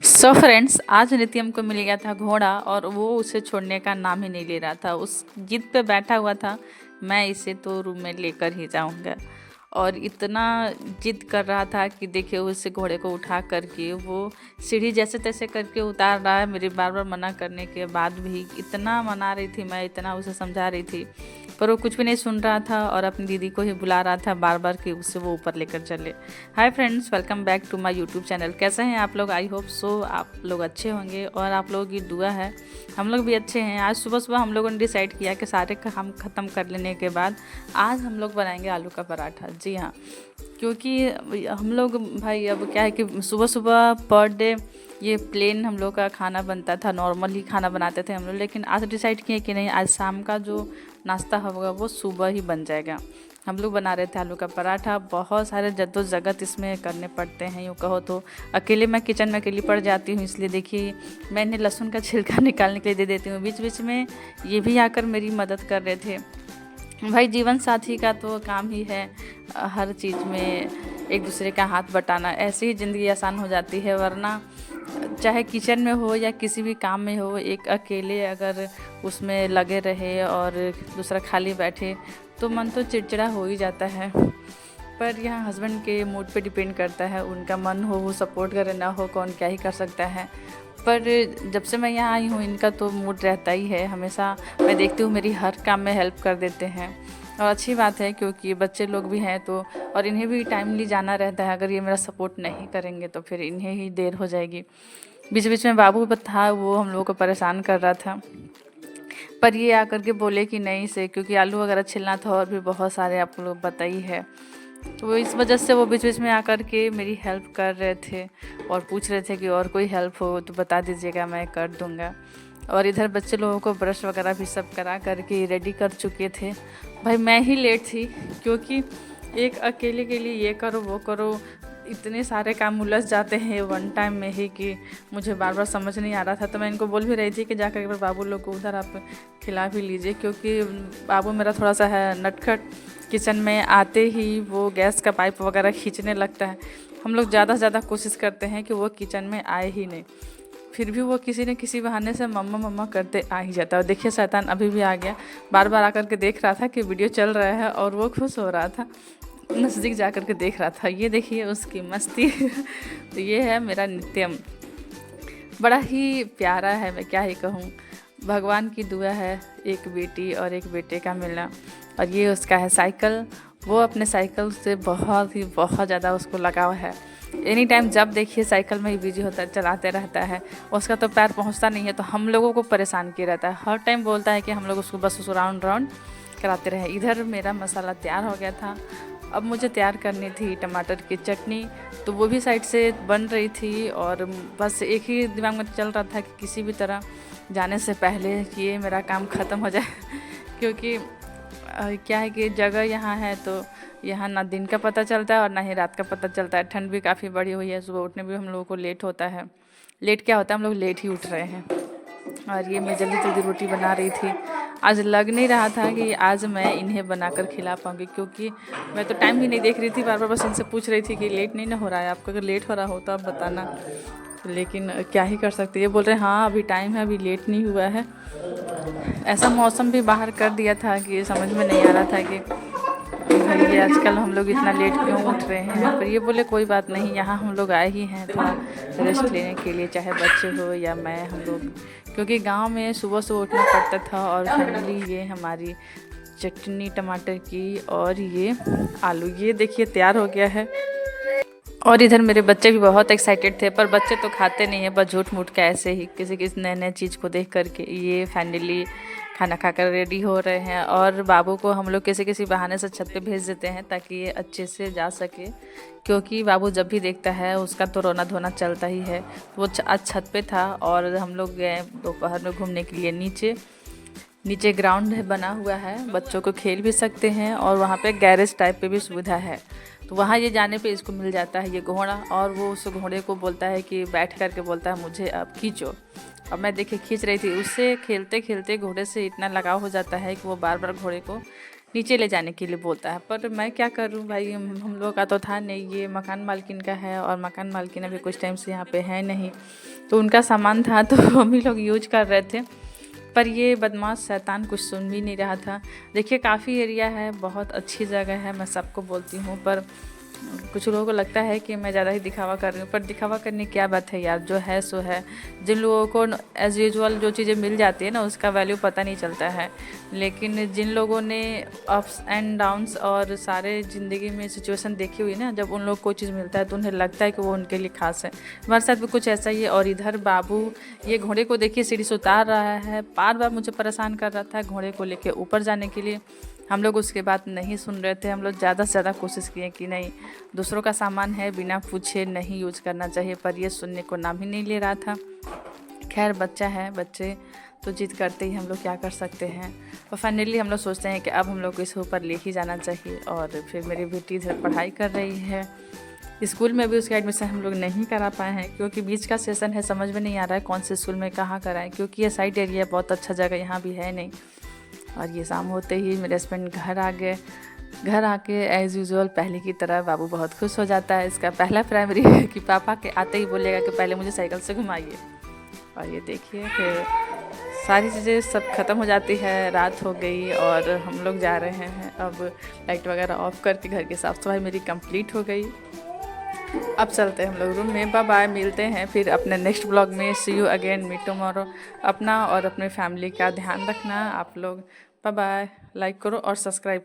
So friends, आज नित्यम को मिल गया था घोड़ा और वो उसे छोड़ने का नाम ही नहीं ले रहा था। उस जिद पे बैठा हुआ था, मैं इसे तो रूम में लेकर ही जाऊंगा। और इतना जिद कर रहा था कि देखिए उस घोड़े को उठा करके वो सीढ़ी जैसे तैसे करके उतार रहा है। मेरी बार बार मना करने के बाद भी इतना मना रही थी मैं, इतना उसे समझा रही थी, पर वो कुछ भी नहीं सुन रहा था और अपनी दीदी को ही बुला रहा था बार बार कि उससे वो ऊपर लेकर चले। Hi friends, welcome back to my YouTube channel. कैसे हैं आप लोग? आई होप सो आप लोग अच्छे होंगे और आप लोगों की दुआ है हम लोग भी अच्छे हैं। आज सुबह सुबह हम लोगों ने डिसाइड किया कि सारे काम ख़त्म कर लेने के बाद आज हम लोग बनाएंगे आलू का पराठा। जी हाँ, क्योंकि हम लोग भाई अब क्या है कि सुबह सुबह पर डे ये प्लेन हम लोग का खाना बनता था, नॉर्मल ही खाना बनाते थे हम लोग, लेकिन आज डिसाइड किए कि नहीं, आज शाम का जो नाश्ता होगा वो सुबह ही बन जाएगा। हम लोग बना रहे थे आलू का पराठा। बहुत सारे जद्दोजहद इसमें करने पड़ते हैं, यूँ कहो तो अकेले मैं किचन में अकेली पड़ जाती हूँ, इसलिए देखिए मैं इन्हें लहसुन का छिलका निकालने के लिए दे देती हूँ। बीच बीच में ये भी आकर मेरी मदद कर रहे थे। भाई जीवन साथी का तो काम ही है हर चीज़ में एक दूसरे का हाथ बटाना, ऐसे ही ज़िंदगी आसान हो जाती है। वरना चाहे किचन में हो या किसी भी काम में हो, एक अकेले अगर उसमें लगे रहे और दूसरा खाली बैठे तो मन तो चिड़चिड़ा हो ही जाता है। पर यहाँ हस्बैंड के मूड पे डिपेंड करता है, उनका मन हो वो सपोर्ट करे, ना हो कौन क्या ही कर सकता है। पर जब से मैं यहाँ आई हूँ इनका तो मूड रहता ही है, हमेशा मैं देखती हूँ मेरी हर काम में हेल्प कर देते हैं। और अच्छी बात है क्योंकि बच्चे लोग भी हैं तो, और इन्हें भी टाइमली जाना रहता है। अगर ये मेरा सपोर्ट नहीं करेंगे तो फिर इन्हें ही देर हो जाएगी। बीच बीच में बाबू था, वो हम लोगों को परेशान कर रहा था, पर ये आकर के बोले कि नहीं से, क्योंकि आलू वगैरह छिलना था और भी बहुत सारे आप लोग बताइए है, तो इस वजह से वो बीच बीच में आकर के मेरी हेल्प कर रहे थे और पूछ रहे थे कि और कोई हेल्प हो तो बता दीजिएगा, मैं कर दूंगा। और इधर बच्चे लोगों को ब्रश वगैरह भी सब करा करके रेडी कर चुके थे। भाई मैं ही लेट थी क्योंकि एक अकेले के लिए ये करो वो करो, इतने सारे काम उलझ जाते हैं वन टाइम में ही कि मुझे बार बार समझ नहीं आ रहा था। तो मैं इनको बोल भी रही थी कि जाकर एक बार बाबू लोग को उधर आप खिला भी लीजिए, क्योंकि बाबू मेरा थोड़ा सा है नटखट। किचन में आते ही वो गैस का पाइप वगैरह खींचने लगता है। हम लोग ज़्यादा से ज़्यादा कोशिश करते हैं कि वो किचन में आए ही नहीं, फिर भी वो किसी न किसी बहाने से मम्मा मम्मा करते आ ही जाता है। और देखिए शैतान अभी भी आ गया, बार बार आकर के देख रहा था कि वीडियो चल रहा है और वो खुश हो रहा था, नज़दीक जा कर के देख रहा था। ये देखिए उसकी मस्ती। तो ये है मेरा नित्यम, बड़ा ही प्यारा है, मैं क्या ही कहूँ। भगवान की दुआ है एक बेटी और एक बेटे का मिलना। और ये उसका है साइकिल, वो अपने साइकिल से बहुत ज़्यादा उसको लगाव है। एनी टाइम जब देखिए साइकिल में ही बिजी होता है, चलाते रहता है। उसका तो पैर पहुंचता नहीं है तो हम लोगों को परेशान किया रहता है। हर टाइम बोलता है कि हम लोग उसको बस राउंड राउंड कराते रहे। इधर मेरा मसाला तैयार हो गया था, अब मुझे तैयार करनी थी टमाटर की चटनी, तो वो भी साइड से बन रही थी। और बस एक ही दिमाग में चल रहा था कि किसी भी तरह जाने से पहले ये मेरा काम ख़त्म हो जाए। क्योंकि क्या है कि जगह यहाँ है तो यहाँ ना दिन का पता चलता है और ना ही रात का पता चलता है। ठंड भी काफ़ी बढ़ी हुई है, सुबह उठने भी हम लोगों को लेट होता है। लेट क्या होता है, हम लोग लेट ही उठ रहे हैं। और ये मैं जल्दी जल्दी रोटी बना रही थी। आज लग नहीं रहा था कि आज मैं इन्हें बनाकर खिला पाऊँगी, क्योंकि मैं तो टाइम ही नहीं देख रही थी, बार बार बस इनसे पूछ रही थी कि लेट नहीं ना हो रहा है आपको, अगर लेट हो रहा हो तो आप बताना। लेकिन क्या ही कर सकते, ये बोल रहे हैं हाँ अभी टाइम है, अभी लेट नहीं हुआ है। ऐसा मौसम भी बाहर कर दिया था कि समझ में नहीं आ रहा था कि भाई ये आजकल हम लोग इतना लेट क्यों उठ रहे हैं। पर ये बोले कोई बात नहीं, यहाँ हम लोग आए ही हैं थोड़ा रेस्ट लेने के लिए, चाहे बच्चे हो या मैं, हम लोग, क्योंकि गांव में सुबह सुबह उठना पड़ता था। और फाइनली ये हमारी चटनी टमाटर की और ये आलू, ये देखिए तैयार हो गया है। और इधर मेरे बच्चे भी बहुत एक्साइटेड थे, पर बच्चे तो खाते नहीं है, बस झूठ मूठ के ऐसे ही किसी किसी नए नए चीज़ को देख करके। ये फाइनली खाना खाकर रेडी हो रहे हैं और बाबू को हम लोग किसी किसी बहाने से छत पे भेज देते हैं ताकि ये अच्छे से जा सके, क्योंकि बाबू जब भी देखता है उसका तो रोना धोना चलता ही है। वो आज छत पे था और हम लोग गए दोपहर में घूमने के लिए नीचे। नीचे ग्राउंड बना हुआ है, बच्चों को खेल भी सकते हैं और वहाँ पे गैरेज टाइप पे भी सुविधा है। तो वहाँ ये जाने पे इसको मिल जाता है ये घोड़ा, और वो उस घोड़े को बोलता है कि बैठ कर के बोलता है मुझे अब खींचो। अब मैं देखिए खींच रही थी, उससे खेलते खेलते घोड़े से इतना लगाव हो जाता है कि वो बार बार घोड़े को नीचे ले जाने के लिए बोलता है। पर मैं क्या करूं भाई, हम लोग का तो था नहीं, ये मकान मालकिन का है और मकान मालकिन अभी कुछ टाइम से यहाँ पे है नहीं, तो उनका सामान था तो हम ही लोग यूज कर रहे थे। पर ये बदमाश शैतान कुछ सुन भी नहीं रहा था। देखिए काफ़ी एरिया है, बहुत अच्छी जगह है, मैं सबको बोलती हूँ, पर कुछ लोगों को लगता है कि मैं ज़्यादा ही दिखावा कर रही हूँ। पर दिखावा करने की क्या बात है यार, जो है सो है। जिन लोगों को एज़ यूजुअल जो चीज़ें मिल जाती है ना, उसका वैल्यू पता नहीं चलता है, लेकिन जिन लोगों ने अप्स एंड डाउन्स और सारे ज़िंदगी में सिचुएशन देखी हुई ना, जब उन लोग को कोई चीज़ मिलता है तो उन्हें लगता है कि वो उनके लिए खास है। हमारे साथ भी कुछ ऐसा ही है। और इधर बाबू ये घोड़े को देखिए सीढ़ी से उतार रहा है, बार बार मुझे परेशान कर रहा था घोड़े को लेके ऊपर जाने के लिए। हम लोग उसके बात नहीं सुन रहे थे। हम लोग ज़्यादा से ज़्यादा कोशिश किए कि नहीं, दूसरों का सामान है, बिना पूछे नहीं यूज करना चाहिए, पर ये सुनने को नाम ही नहीं ले रहा था। खैर बच्चा है, बच्चे तो जिद करते ही, हम लोग क्या कर सकते हैं। और फाइनली हम लोग सोचते हैं कि अब हम लोग को इसके ऊपर ले ही जाना चाहिए। और फिर मेरी बेटी इधर पढ़ाई कर रही है, स्कूल में भी उसका एडमिशन हम लोग नहीं करा पाए हैं, क्योंकि बीच का सेशन है, समझ में नहीं आ रहा है कौन से स्कूल में कहाँ कराएं, क्योंकि ये साइड एरिया बहुत अच्छा जगह यहाँ भी है नहीं। और ये शाम होते ही मेरे हस्बैंड घर आ गए। घर आके एज़ यूजुअल पहले की तरह बाबू बहुत खुश हो जाता है। इसका पहला प्राइमरी है कि पापा के आते ही बोलेगा कि पहले मुझे साइकिल से घुमाइए। और ये देखिए फिर सारी चीज़ें सब ख़त्म हो जाती है, रात हो गई और हम लोग जा रहे हैं। अब लाइट वगैरह ऑफ करके घर की साफ़ सफाई मेरी कंप्लीट हो गई। अब चलते हैं हम लोग रूम में। बाय बाय, मिलते हैं फिर अपने नेक्स्ट ब्लॉग में। सी यू अगेन, मीट टुमारो। अपना और अपने फैमिली का ध्यान रखना आप लोग। बाय बाय, लाइक करो और सब्सक्राइब।